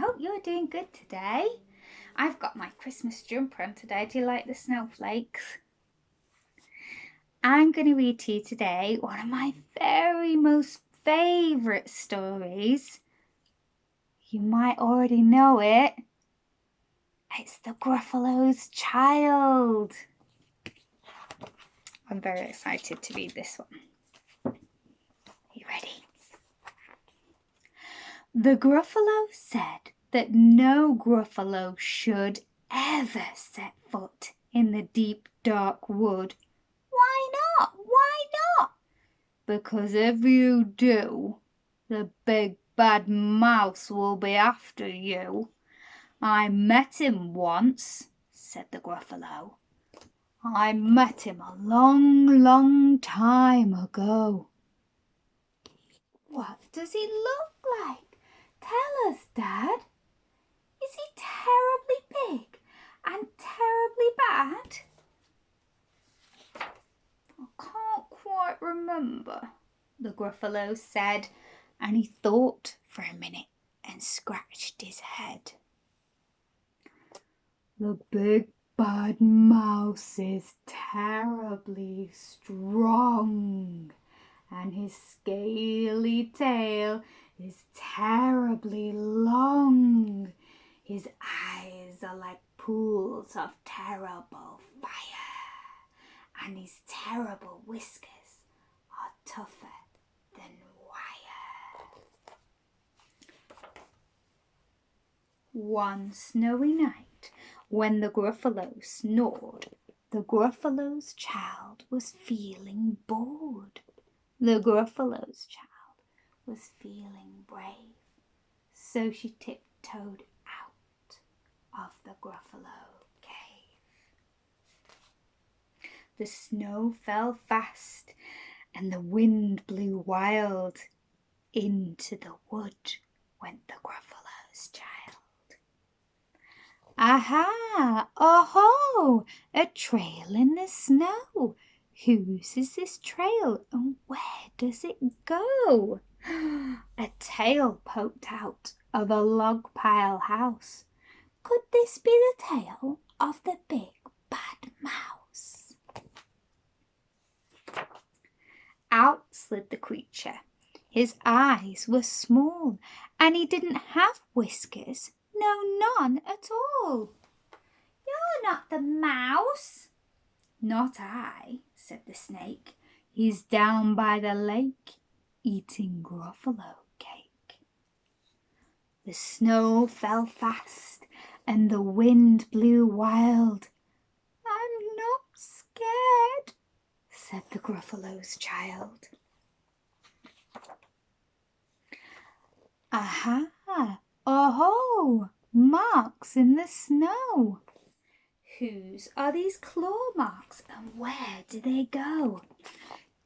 hope you're doing good today. I've got my Christmas jumper on today. Do you like the snowflakes? I'm going to read to you today one of my very most favourite stories. You might already know it. It's the Gruffalo's Child. I'm very excited to read this one. Are you ready? The Gruffalo said that no Gruffalo should ever set foot in the deep, dark wood. Why not? Why not? Because if you do, the big bad mouse will be after you. I met him once, said the Gruffalo. I met him a long, long time ago. What does he look like? Tell us, Dad. Is he terribly big and terribly bad? I can't quite remember, the Gruffalo said, and he thought for a minute and scratched his head. The big bad mouse is terribly strong, and his scaly tail is terribly long. His eyes are like pools of terrible fire, and his terrible whiskers are tougher than wire. One snowy night, when the Gruffalo snored, the Gruffalo's child was feeling bored. The Gruffalo's child was feeling brave, so she tiptoed out of the Gruffalo cave. The snow fell fast and the wind blew wild. Into the wood went the Gruffalo's child. Aha! Oh-ho! A trail in the snow. Whose is this trail and where does it go? A tail poked out of a log pile house. Could this be the tail of the big bad mouse? Out slid the creature. His eyes were small and he didn't have whiskers. No, none at all. You're not the mouse. Not I, said the snake. He's down by the lake, eating Gruffalo cake. The snow fell fast and the wind blew wild. I'm not scared, said the Gruffalo's child. Aha! Oh-ho! Marks in the snow. Whose are these claw marks and where do they go?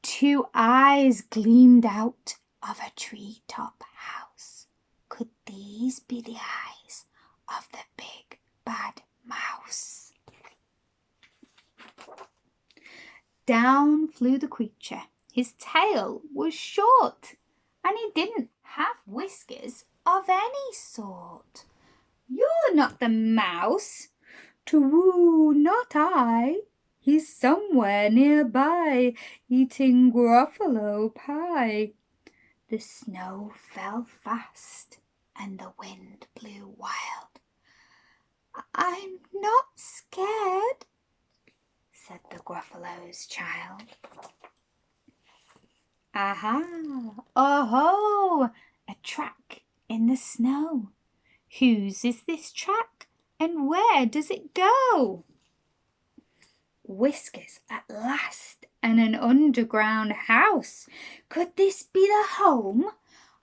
Two eyes gleamed out of a treetop house. Could these be the eyes of the big bad mouse? Down flew the creature. His tail was short and he didn't have whiskers of any sort. You're not the mouse. True, not I. He's somewhere nearby, eating Gruffalo pie. The snow fell fast and the wind blew wild. I'm not scared, said the Gruffalo's child. Aha! Oh-ho! A track in the snow. Whose is this track and where does it go? Whiskers at last and an underground house. Could this be the home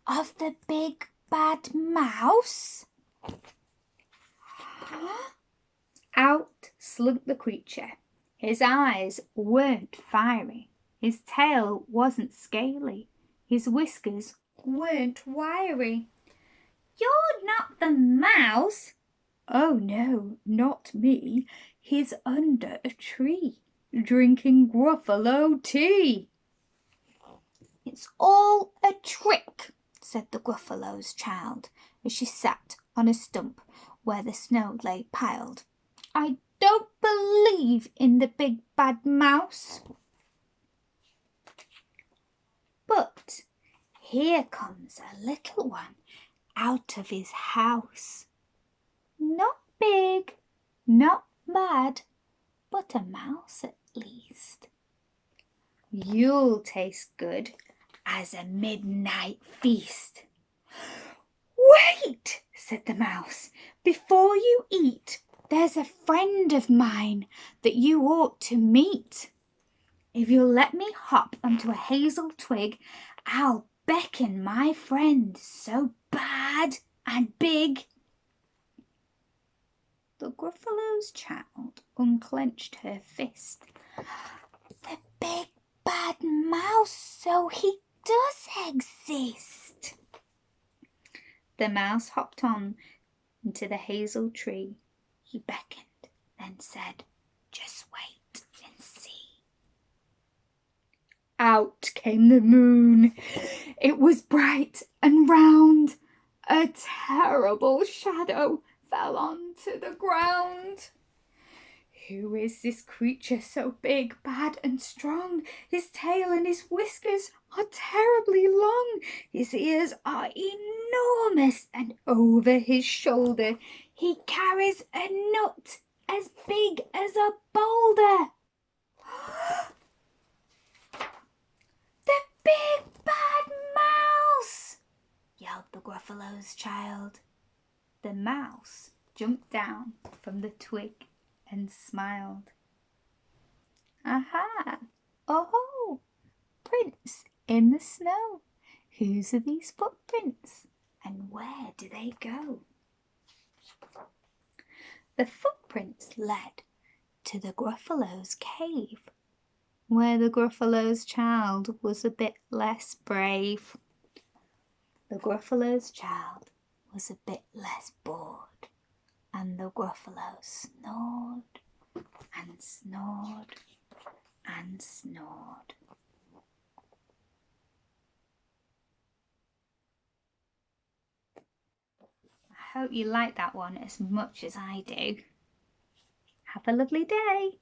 of the big bad mouse? Out slunk the creature. His eyes weren't fiery. His tail wasn't scaly. His whiskers weren't wiry. You're not the mouse. Oh no, not me. He's under a tree, drinking Gruffalo tea. It's all a trick, said the Gruffalo's child, as she sat on a stump where the snow lay piled. "I don't believe in the big bad mouse." But here comes a little one out of his house. Not big, not bad, but a mouse at least. "You'll taste good as a midnight feast." "Wait," said the mouse. "Before you eat, there's a friend of mine that you ought to meet. If you'll let me hop onto a hazel twig, I'll beckon my friend so bad and big." The Gruffalo's child unclenched her fist. "The big bad mouse, so he does exist." The mouse hopped on into the hazel tree. He beckoned, then said, "Just wait and see." Out came the moon. It was bright and round. A terrible shadow fell onto the ground. "Who is this creature so big, bad and strong? His tail and his whiskers are terribly long. His ears are enormous, and over his shoulder he carries a nut as big as a boulder." "The big bad mouse!" yelled the Gruffalo's child. The mouse jumped down from the twig and smiled. "Aha! Oh-ho! Prints in the snow. Whose are these footprints, and where do they go?" The footprints led to the Gruffalo's cave, where the Gruffalo's child was a bit less brave. The Gruffalo's child was a bit less bored, and the Gruffalo snored and snored and snored. I hope you like that one as much as I do. Have a lovely day.